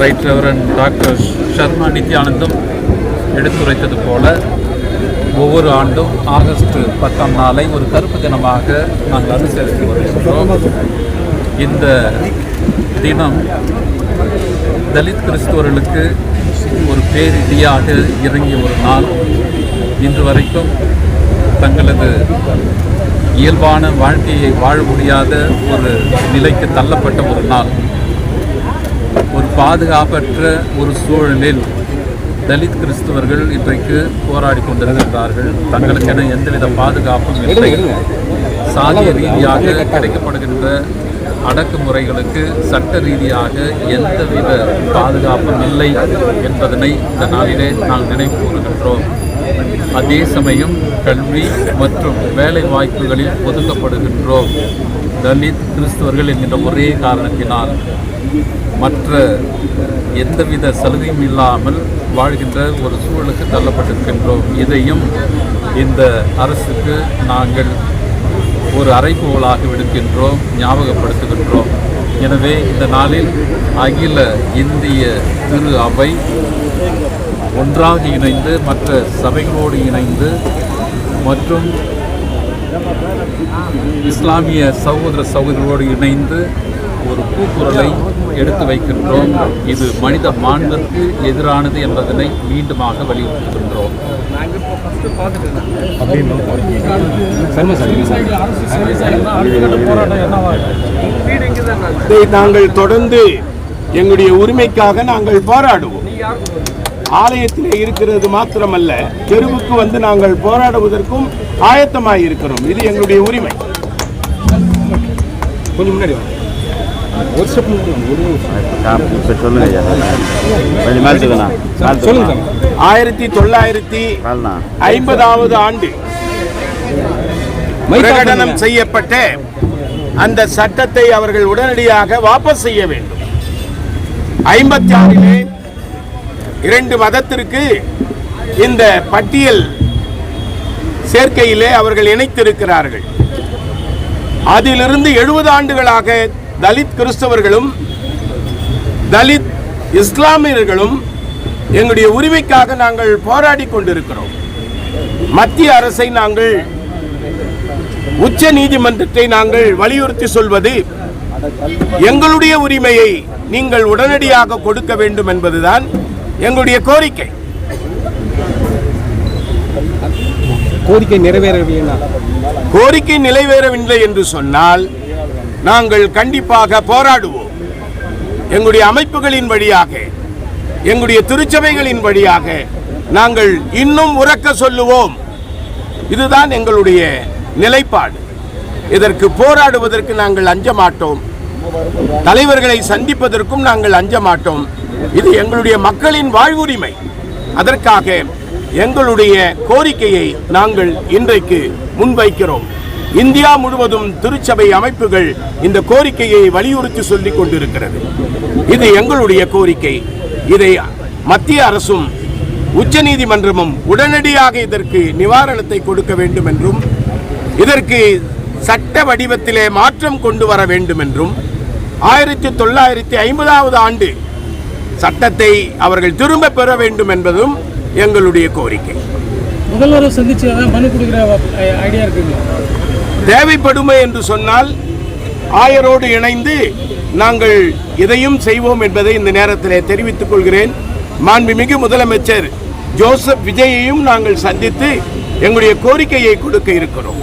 Right reverend doctor Sharma Nithyanandam எடுத்துரைத்தது போல ஒவ்வொரு ஆண்டும் ஆகஸ்ட் 10ஆம் நாளை ஒரு கருப்பு தினமாக நாங்கள் அனுசரித்து வருகின்றோம். இந்த தினம் தலித் கிறிஸ்தவர்களுக்கு ஒரு பேரிடியாக இறங்கிய ஒரு நாள். இன்று வரைக்கும் தங்களது இயல்பான வாழ்க்கையை வாழ முடியாத ஒரு நிலைக்கு தள்ளப்பட்ட ஒரு நாள். ஒரு பாதுகாப்பற்ற ஒரு சூழலில் தலித் கிறிஸ்தவர்கள் இன்றைக்கு போராடி கொண்டிருக்கின்றார்கள். தங்களுக்கென எந்தவித பாதுகாப்பும் இல்லை. சாதிய ரீதியாக கிடைக்கப்படுகின்ற அடக்குமுறைகளுக்கு சட்ட ரீதியாக எந்தவித பாதுகாப்பும் இல்லை என்பதனை இந்த நாளிலே நாங்கள் நினைவு கூறுகின்றோம். அதே சமயம் கல்வி மற்றும் வேலை வாய்ப்புகளில் ஒதுக்கப்படுகின்றோம். தலித் கிறிஸ்தவர்கள் என்கின்ற ஒரே காரணத்தினால் மற்ற எந்தவித சலுகையும் இல்லாமல் வாழ்கின்ற ஒரு சூழலுக்கு தள்ளப்பட்டிருக்கின்றோம். இதையும் இந்த அரசுக்கு நாங்கள் ஒரு அறைகூவலாக விடுக்கின்றோம், ஞாபகப்படுத்துகின்றோம். எனவே இந்த நாளில் அகில இந்திய திரு அவை ஒன்றாக இணைந்து மற்ற சபைகளோடு இணைந்து மற்றும் இஸ்லாமிய சகோதர சகோதரிகளோடு இணைந்து ஒரு கூக்குரலை எடுத்து வைக்கின்றோம். இது மனித மாண்பிற்கு எதிரானது என்பதனை மீண்டுமாக வலியுறுத்துகின்றோம். நாங்கள் தொடர்ந்து எங்களுடைய உரிமைக்காக நாங்கள் போராடுவோம். ஆலயத்திலே இருக்கிறது மாத்திரமல்ல, தெருவுக்கு வந்து நாங்கள் போராடுவதற்கும் ஆயத்தமாக இருக்கிறோம். இது எங்களுடைய உரிமை. கொஞ்சம் முன்னாடி 1950 ஆண்டு பிரகடனம் செய்யப்பட்ட அந்த சட்டத்தை அவர்கள் உடனடியாக வாபஸ் செய்ய வேண்டும். 56 2 மதத்திற்கு இந்த பட்டியல் சேர்க்கையிலே அவர்கள் இணைத்திருக்கிறார்கள். அதிலிருந்து 70 ஆண்டுகளாக தலித் கிறிஸ்தவர்களும் தலித் இஸ்லாமியர்களும் எங்களுடைய உரிமைக்காக நாங்கள் போராடி கொண்டிருக்கிறோம். மத்திய அரசை நாங்கள், உச்ச நீதிமன்றத்தை நாங்கள் வலியுறுத்தி சொல்வது, எங்களுடைய உரிமையை நீங்கள் உடனடியாக கொடுக்க வேண்டும் என்பதுதான் எங்களுடைய கோரிக்கை. கோரிக்கை நிறைவேறவில்லை என்று சொன்னால் நாங்கள் கண்டிப்பாக போராடுவோம். எங்களுடைய அமைப்புகளின் வழியாக, எங்களுடைய திருச்சபைகளின் வழியாக நாங்கள் இன்னும் உரக்க சொல்லுவோம். இதுதான் எங்களுடைய நிலைப்பாடு. இதற்கு போராடுவதற்கு நாங்கள் அஞ்ச மாட்டோம். தலைவர்களை சந்திப்பதற்கும் நாங்கள் அஞ்ச மாட்டோம். இது எங்களுடைய மக்களின் வாழ்வுரிமை. அதற்காக எங்களுடைய கோரிக்கையை நாங்கள் இன்றைக்கு முன்வைக்கிறோம். இந்தியா முழுவதும் திருச்சபை அமைப்புகள் இந்த கோரிக்கையை வலியுறுத்தி சொல்லிக் கொண்டிருக்கிறது. இது எங்களுடைய கோரிக்கை. இதை மத்திய அரசும் உச்ச நீதிமன்றமும் உடனடியாக இதற்கு நிவாரணத்தை கொடுக்க வேண்டும் என்றும், இதற்கு சட்ட வடிவத்திலே மாற்றம் கொண்டு வர வேண்டும் என்றும், 1950 ஆண்டு சட்டத்தை அவர்கள் திரும்ப பெற வேண்டும் என்பதும் எங்களுடைய கோரிக்கை. முதல்வரை சந்திச்சு மனு கொடுக்கிற ஐடியா இருக்குங்க. தேவைப்படுமே என்று சொன்னால் ஆயரோடு இணைந்து நாங்கள் இதையும் செய்வோம் என்பதை இந்த நேரத்தில் தெரிவித்துக் கொள்கிறேன். மாண்புமிகு முதலமைச்சர் ஜோசப் விஜயையும் நாங்கள் சந்தித்து எங்களுடைய கோரிக்கையை கொடுக்க இருக்கிறோம்.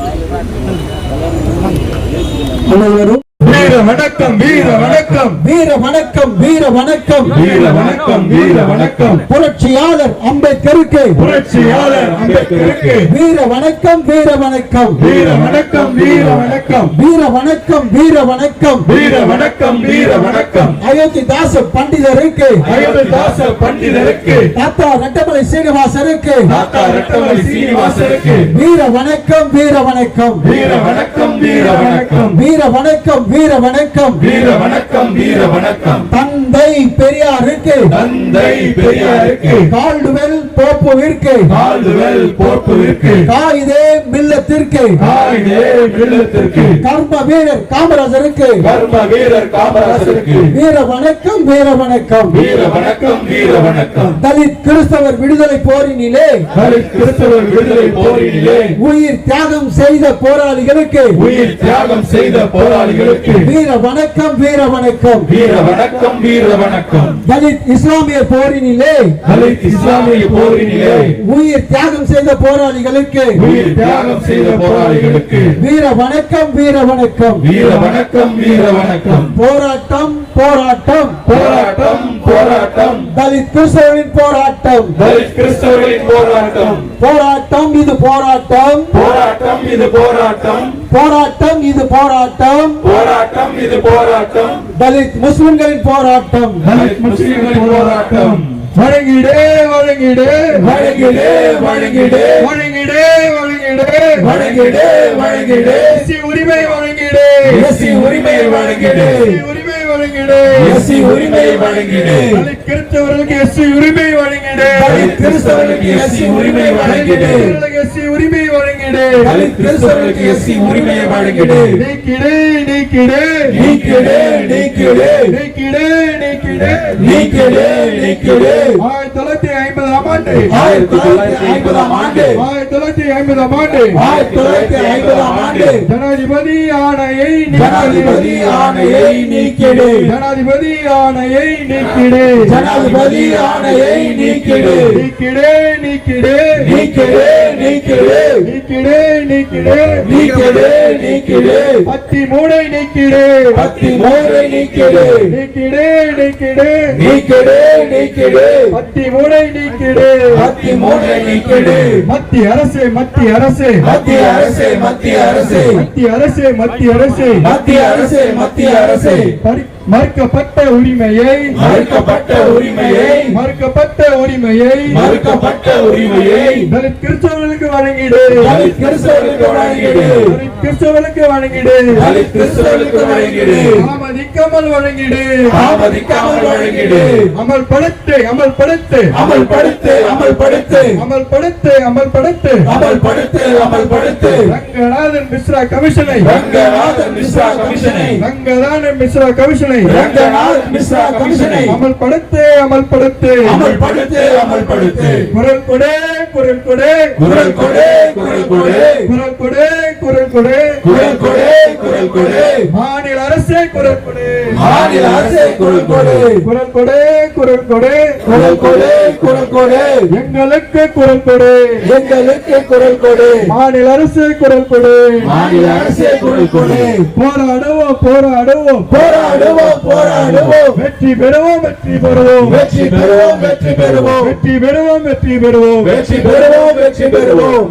வீர வணக்கம், வீர வணக்கம், வீர வணக்கம், வீர வணக்கம், வீர வணக்கம், வீர வணக்கம். புரட்சியாளர் அம்பேத்கருக்கு, புரட்சியாளர் அம்பேத்கருக்கு வீர வணக்கம், வீர வணக்கம், வீர வணக்கம், வீர வணக்கம், வீர வணக்கம், வீர வணக்கம், வீர வணக்கம், வீர வணக்கம். அயோத்திதாச பண்டிதருக்கு, அயோத்திதாச பண்டிதருக்கு, தாத்தா ரெட்டமலை சீனிவாசருக்கு, தாத்தா ரெட்டமலை சீனிவாசருக்கு வீர வணக்கம், வீர வணக்கம், வீர வணக்கம், வீர வணக்கம், வீர வணக்கம், வீர வணக்கம், வீர வணக்கம், வீர வணக்கம். தந்தை பெரியாருக்கு, தந்தை பெரியாருக்கு, கால்டுவெல் போப்புவிற்கு ஆளுதல் போக்குவிற்கு காயிதே மில்லத்திற்கு கர்ம வீரர் காமராஜருக்கு கர்ம வீரர் காமராஜருக்கு வீர வணக்கம் வீர வணக்கம் வீர வணக்கம் வீர வணக்கம். தலித் கிறிஸ்தவர் விடுதலை போரினிலே தலித் கிறிஸ்தவர் விடுதலை போரினிலே உயிர் தியாகம் செய்த போராளிகளுக்கு உயிர் தியாகம் செய்த போராளிகளுக்கு வீர வணக்கம் வீர வணக்கம் வீர வணக்கம் வீர வணக்கம். தலித் இஸ்லாமிய போரினிலே தலித் இஸ்லாமிய போரினிலே உயிர் தியாகம் செய்த போராளிகளுக்கு உயிர் தியாகம் செய்த போராளிகளுக்கு வீர வணக்கம் வீர வணக்கம் வீர வணக்கம் வீர வணக்கம். போராட்டம் போராட்டம் போராட்டம் போராட்டம் தலித் கிறிஸ்தவரின் போராட்டம் தலித் கிறிஸ்தவர்களின் போராட்டம் போராட்டம் இது போராட்டம் போராட்டம் இது போராட்டம் போராட்டம் இது போராட்டம் போராட்டம் இது போராட்டம் தலித் முஸ்லிம்களின் போராட்டம் தலித் முஸ்லிம்களின் போராட்டம். வழங்கிடே வழங்கிடே வழங்கிடே வழங்கிடே வழங்கிடே வழங்கிடே வழங்கிடே வழங்கிடே எஸ்சி உரிமை வழங்கிடே எஸ்சி உரிமையை வழங்கிடே உரிமை வழங்கிடே எஸ்சி உரிமையை வழங்கிடே தலித் கிறிஸ்தவர்களுக்கு எஸ்சி உரிமை வழங்கிடே தலித் கிறிஸ்தவர்களுக்கு எஸ்சி உரிமையை வழங்கிடே எஸ்சி உரிமை வழங்கிடே தலித் கிறிஸ்தவர்களுக்கு எஸ்சி உரிமையை வழங்கிடே நீக்கிடே நீக்கிடே நீக்கிடே நீக்கிடே நீக்கிடே நீக்கிடே நீக்கிடே நீக்கிடே. 1950ஆம் ஆண்டு 1950ஆம் ஆண்டு 1950ஆம் ஆண்டு 1950ஆம் ஆண்டு ஜனாதிபதி ஆணையை ஜனாதிபதி ஆணையை நீக்கிடு ஜனாதிபதி ஆணையை நீக்கிடு ஜனாதிபதி ஆணையை நீக்கிடு நீக்கிடே நீக்கிடே நீக்கிடு நீக்கிடு நீக்கிடே நீக்கிடே நீக்கிடு நீக்கிடு பத்தி மூடை நீக்கிடே பத்தி மூடை நீக்கிடு நீக்கிடே நீக்கிடே நீக்கிடு நீக்கிடு பத்தி மூடை நீக்கிடே பத்தி மூடை நீக்கிடு மத்திய அரசு மத்திய அரசு மத்திய அரசே மத்திய அரசே மத்திய அரசு மத்திய அரசு மத்திய அரசே மத்திய அரசே மறுக்கப்பட்ட உரிமையை மறுக்கப்பட்ட உரிமையை மறுக்கப்பட்ட உரிமையை மறுக்கப்பட்ட உரிமையை தலித் கிறிஸ்தவர்களுக்கு வழங்கிடு தலித் கிறிஸ்தவர்களுக்கு வழங்கிடு தலித் கிறிஸ்தவர்களுக்கு வழங்கிடு தலித் கிறிஸ்தவர்களுக்கு வழங்கிடு தாமதிக்காமல் வழங்கிடு தாமதிக்காமல் வழங்கிடு அமல்படுத்து அமல்படுத்து அமல்படுத்து அமல்படுத்து அமல்படுத்து அமல்படுத்து அமல்படுத்து அமல்படுத்து ரங்கநாதன் மிஸ்ரா கமிஷனை ரங்கநாதன் மிஸ்ரா கமிஷனை ரங்கநாதன் மிஸ்ரா கமிஷனை ரங்கநாதன் மிஸ்ரா கமிஷனை அமல்படுத்து அமல்படுத்து அமல்படுத்து அமல்படுத்து குரல் கொடே குரல் கொடே குரல் கொடு குரல் கொடு குரல் கொடே குரல் கொடே குரல் கொடு குரல் கொடு மாநில அரசே குரல் கொடே மாநில அரசே குரல் கொடு குரல் கொடே குரல் கொடே குரல் கொடு குரல் கொடு எங்களுக்கு குரல் கொடே எங்களுக்கு குரல் கொடு மாநில அரசு குரல் கொடே மாநில அரசே குரல் கொடு போராடுவோம் போராடுவோம் போராடுவோம் போராடுவோம் வெற்றி பெறுவோம் வெற்றி பெறுவோம் வெற்றி பெறுவோம் வெற்றி பெறுவோம் வெற்றி பெறுவோம் வெற்றி பெறுவோம் வெற்றி பெறுவோம் வெற்றி பெறுவோம்.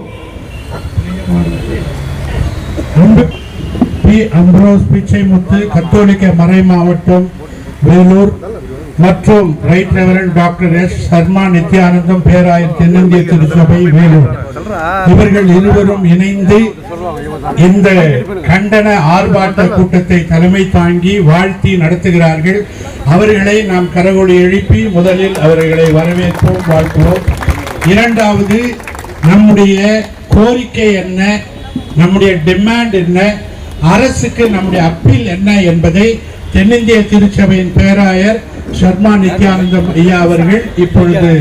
பி. அம்ப்ரோஸ் பிச்சைமுத்து கத்தோலிக்க மறை மாவட்டம் வேலூர் மற்றும் right reverend doctor S. Sarma Nithyanandam பேராயர் தென்னிந்திய திருச்சபை வேலூர் இவர்கள் இருவரும் இணைந்து இந்த கண்டன ஆர்ப்பாட்ட கூட்டத்தை தலைமை தாங்கி வாழ்த்தி நடத்துகிறார்கள். அவர்களை நாம் கரகொலி எழுப்பி முதலில் அவர்களை வரவேற்போம், வாழ்த்துவோம். இரண்டாவது, நம்முடைய கோரிக்கை என்ன, நம்முடைய டிமாண்ட் என்ன, அரசுக்கு நம்முடைய அப்பீல் என்ன என்பதை தென்னிந்திய திருச்சபையின் பேராயர் சர்மா நித்யானந்தம் ஐயா அவர்கள் இப்பொழுது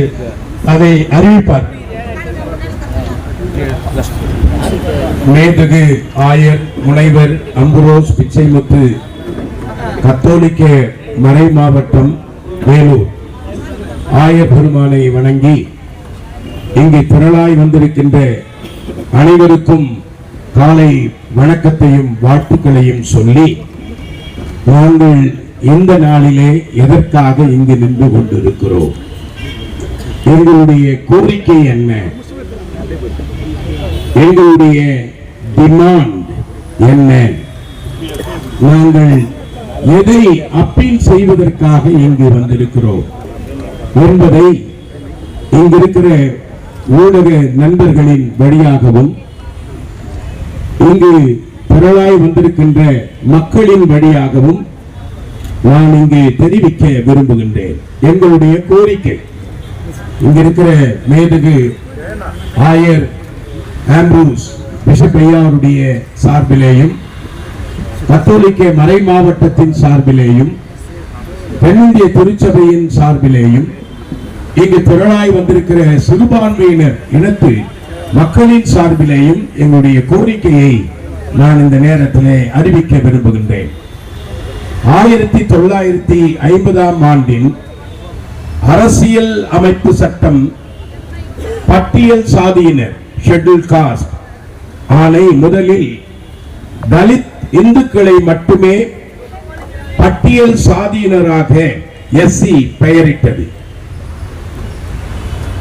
அதை அறிவிப்பார். மேதகு ஆயர் முனைவர் அம்புரோஸ் பிச்சைமுத்து கத்தோலிக்க மறை மாவட்டம் வேலூர் ஆயர் பெருமானை வணங்கி இங்கு திரளாய் வந்திருக்கின்ற அனைவருக்கும் காலை வணக்கத்தையும் வாழ்த்துக்களையும் சொல்லி, நாங்கள் இந்த நாளிலே எதற்காக இங்கு நின்று கொண்டிருக்கிறோம், எங்களுடைய கோரிக்கை என்ன, எங்களுடைய டிமாண்ட் என்ன, நாங்கள் எதை அப்பீல் செய்வதற்காக இங்கு வந்திருக்கிறோம் என்பதை இங்கிருக்கிற ஊடக நண்பர்களின் வழியாகவும் இங்கு திரளாய் வந்திருக்கின்ற மக்களின் வழியாகவும் நான் இங்கே தெரிவிக்க விரும்புகின்றேன். எங்களுடைய கோரிக்கை இங்க இருக்கிற மேதகு ஆயர் ஆம்ப்ரூஸ் பிஷப் ஐயா அவருடைய சார்பிலேயும் கத்தோலிக்க மறை மாவட்டத்தின் சார்பிலேயும் தென்னிந்திய திருச்சபையின் சார்பிலேயும் இங்கு திரளாய் வந்திருக்கிற சிறுபான்மையினர் இனத்து மக்களின் சார்பிலேயும் எங்களுடைய கோரிக்கையை நான் இந்த நேரத்தில் அறிவிக்க விரும்புகின்றேன். 1950 ஆண்டின் அரசியல் அமைப்பு சட்டம் பட்டியல் சாதியினர் ஷெட்யூல் காஸ்ட் ஆணை முதலில் தலித் இந்துக்களை மட்டுமே பட்டியல் சாதியினராக எஸ்சி பெயரிட்டது.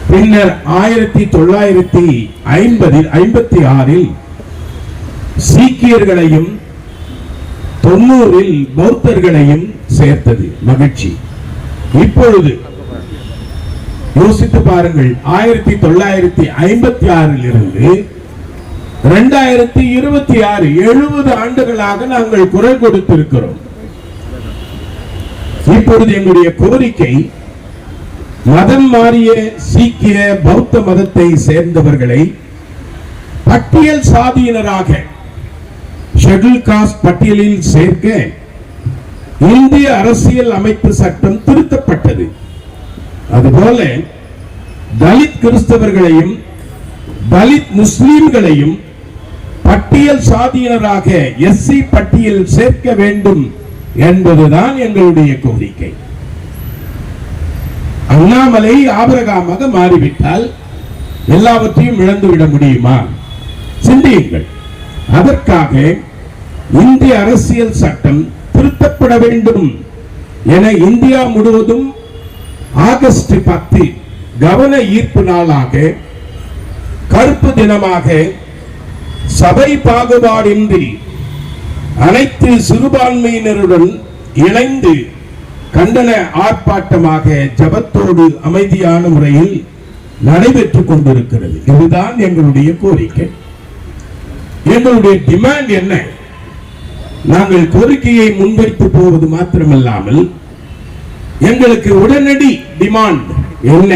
பின்னர் 1956 சீக்கியர்களையும் 90 பௌத்தர்களையும் சேர்த்தது. மகிழ்ச்சி. இப்பொழுது யோசித்து பாருங்கள், 1956 இருந்து 2026 70 ஆண்டுகளாக நாங்கள் குரல் கொடுத்திருக்கிறோம். இப்பொழுது எங்களுடைய கோரிக்கை, மதம் மாறிய சீக்கிய பௌத்த மதத்தை சேர்ந்தவர்களை பட்டியல் சாதியினராக ஷெட்யூல் காஸ்ட் பட்டியலில் சேர்க்க இந்திய அரசியல் அமைப்பு சட்டம் திருத்தப்பட்டது. அதுபோல தலித் கிறிஸ்தவர்களையும் தலித் முஸ்லிம்களையும் பட்டியல் சாதியினராக எஸ்சி பட்டியல் சேர்க்க வேண்டும் என்பதுதான் எங்களுடைய கோரிக்கை. அண்ணாமலை ஆபிரகாமாக மாறிவிட்டால் எல்லாவற்றையும் இழந்துவிட முடியுமா? சிந்தியுங்கள். அதற்காக இந்திய அரசியல் சட்டம் திருத்தப்பட வேண்டும் என இந்தியா முழுவதும் ஆகஸ்ட் 10 கவன ஈர்ப்பு நாளாக, கருப்பு தினமாக, சபை பாகுபாடின்றி அனைத்து சிறுபான்மையினருடன் இணைந்து கண்டன ஆர்ப்பாட்டமாக ஜபத்தோடு அமைதியான முறையில் நடைபெற்றுக் கொண்டிருக்கிறது. இதுதான் எங்களுடைய கோரிக்கை. எங்களுடைய டிமாண்ட் என்ன? நாங்கள் கோரிக்கையை முன்வைத்து போவது மாத்திரமல்லாமல் எங்களுக்கு உடனடி டிமாண்ட் என்ன?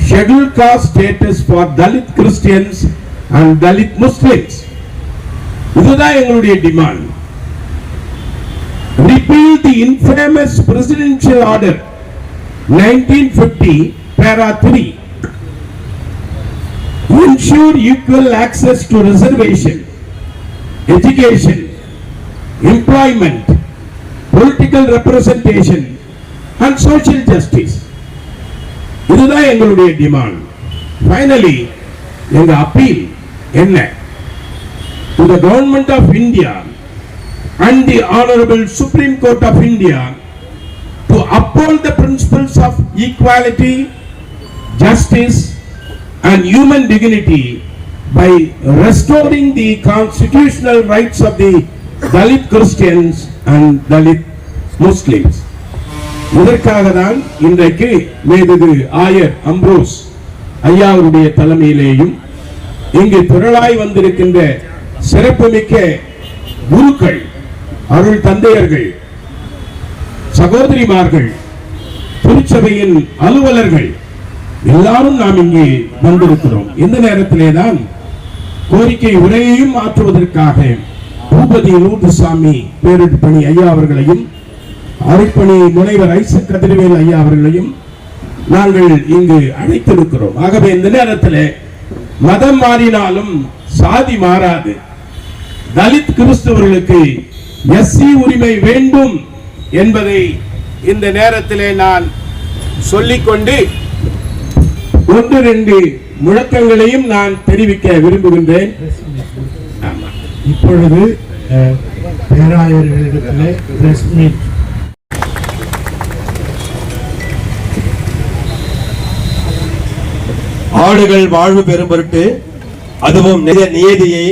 Schedule cost status for Dalit Christians and Dalit Muslims. இதுதான் எங்களுடைய demand. Repeal the infamous presidential order 1950 para 3. Ensure equal access to reservation, education, employment, political representation and social justice. இதுதான் எங்களுடைய டிமாண்ட். Finally, எங்க அப்பீல் என்ன? To the government of India and the Honorable Supreme Court of India to uphold the principles of equality, justice and human dignity by restoring the constitutional rights of the Dalit Christians and Dalit Muslims. இதற்காக தான் இன்றைக்கு மேதகு ஆயர் Ambrose ஐயா அவருடைய தலைமையிலேயும் இங்கு திரளாய் வந்திருக்கின்ற சிறப்புமிக்க குருக்கள், அருள் தந்தையர்கள், சகோதரிமார்கள், திருச்சபையின் அலுவலர்கள் எல்லாரும் நாம் இங்கே வந்திருக்கிறோம். இந்த நேரத்திலே தான் கோரிக்கை உரையையும் மாற்றுவதற்காக பூபதி நூற்றுசாமி பேரிடப்பணி ஐயா அவர்களையும் அரைப்பணி முனைவர் ஐசக் கதிரவேல் ஐயா அவர்களையும் நாங்கள் இங்கு அழைத்திருக்கிறோம். ஆகவே இந்த நேரத்தில் மதம் மாறினாலும் சாதி மாறாது. தலித் கிறிஸ்தவர்களுக்கு எஸ்சி உரிமை வேண்டும் என்பதை இந்த நேரத்திலே நான் சொல்லிக்கொண்டு 1-2 முழக்கங்களையும் நான் தெரிவிக்க விரும்புகின்றேன். இப்பொழுது பேராயர்களிடத்திலே பிரஸ் மீட். ஆடுகள் வாழ்வு பெறும் பொருட்டு, அதுவும் நீதியை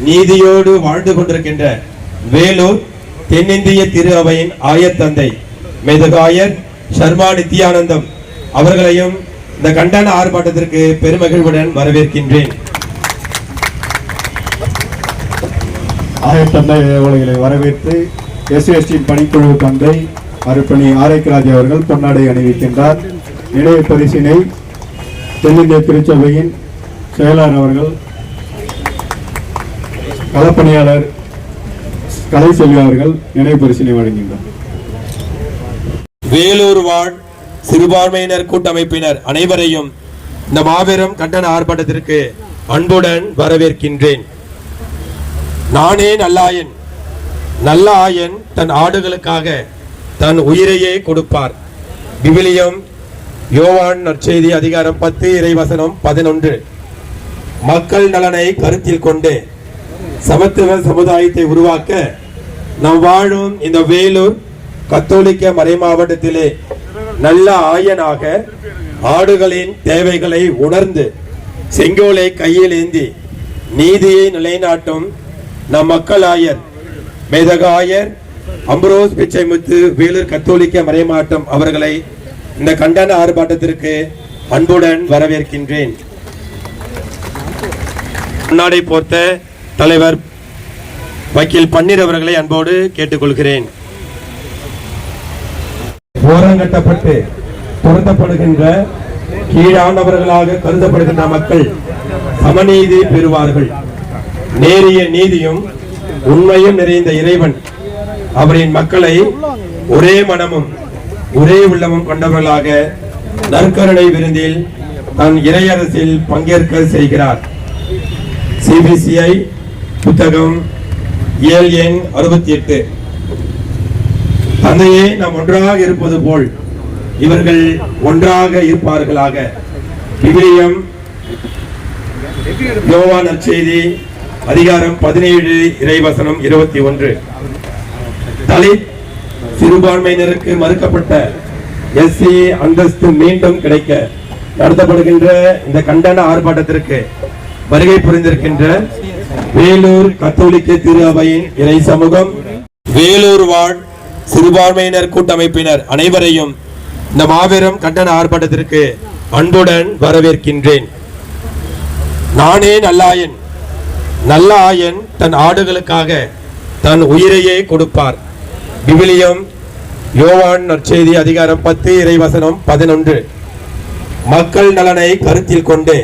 நீதியோடு வாழ்ந்து கொண்டிருக்கின்ற வேலூர் தென்னிந்திய திரு அவையின் ஆயத்தந்தை மேதகாயர் சர்மா நித்யானந்தம் அவர்களையும் இந்த கண்டன ஆர்ப்பாட்டத்திற்கு பெருமகிழ்வுடன் வரவேற்கின்றேன். ஆயத்தந்தை அவர்களை வரவேற்று SST பணிக்குழு தந்தை அருப்பணி ஆரைக்கராஜ் அவர்கள் பொன்னாடை அணிவிக்கின்றார். நினைவு பரிசினை தென்னிந்திய திருச்சபையின் செயலாளர் அவர்கள் களப்பணியாளர் கலைச்செல்வி அவர்கள் நினைவு பரிசினை வழங்குகின்றனர். வேலூர் வாழ் சிறுபான்மையினர் கூட்டமைப்பினர் அனைவரையும் இந்த மாபெரும் கண்டன ஆர்ப்பாட்டத்திற்கு அன்புடன் வரவேற்கின்றேன். நானே நல்லாயன், நல்ல ஆயன் தன் ஆடுகளுக்காக தன் உயிரையே கொடுப்பார். விவிலியம் யோவான் நற்செய்தி அதிகாரம் 10 இறைவசனம் 11. மக்கள் நலனை கருத்தில் கொண்டு சமத்துவ சமுதாயத்தை உருவாக்க நாம் வாழும் இந்த வேலூர் கத்தோலிக்க மறைமாவட்டத்திலே நல்ல ஆயனாக ஆடுகளின் தேவைகளை உணர்ந்து செங்கோலை கையில் ஏந்தி நீதியை நிலைநாட்டும் நம் மக்கள் ஆயர் மேதக ஆயர் அம்பரோஸ் பிச்சைமுத்து வேலூர் கத்தோலிக்க மறைமாவட்டம் அவர்களை இந்த கண்டன ஆர்ப்பாட்டத்திற்கு அன்புடன் வரவேற்கின்றேன். முன்னாடி போர்த்த தலைவர் வக்கீல் பன்னீர் அவர்களை அன்போடு கேட்டுக்கொள்கிறேன். ஓரங்கட்டப்பட்டு துரத்தப்படுகின்ற கீழானவர்களாக கருதப்படுகின்ற மக்கள் சமநீதி பெறுவார்கள். நேரிய நீதியும் உண்மையும் நிறைந்த இறைவன் அவரின் மக்களை ஒரே மனமும் ஒரே உள்ளமும் கொண்டவர்களாக நற்கருணை விருந்தில் தன் இறையரசில் பங்கேற்க செய்கிறார். சிபிசிஐ புத்தகம் இயல் எண் 68. தந்தையே நாம் ஒன்றாக இருப்பது போல் இவர்கள் ஒன்றாக இருப்பார்களாக. விவிலியம் யோவான் நற்செய்தி அதிகாரம் 17 இறைவசனம் 21. தலித் சிறுபான்மையினருக்கு மறுக்கப்பட்ட எஸ்சி அந்தஸ்து மீண்டும் கிடைக்க நடத்தப்படுகின்ற இந்த கண்டன ஆர்ப்பாட்டத்திற்கு வருகை புரிந்திருக்கின்ற வேலூர் கத்தோலிக்க திரு அவையின் இறை சமூகம், வேலூர் வாழ் சிறுபான்மையினர் கூட்டமைப்பினர் அனைவரையும் இந்த மாபெரும் கண்டன ஆர்ப்பாட்டத்திற்கு அன்புடன் வரவேற்கின்றேன். நானே நல்லாயன், நல்ல ஆயன் தன் ஆடுகளுக்காக தன் உயிரையே கொடுப்பார். விவிலியம் யோவான் நற்செய்தி அதிகாரம் 10 இறைவசனம் 11. மக்கள் நலனை கருத்தில் கொண்டு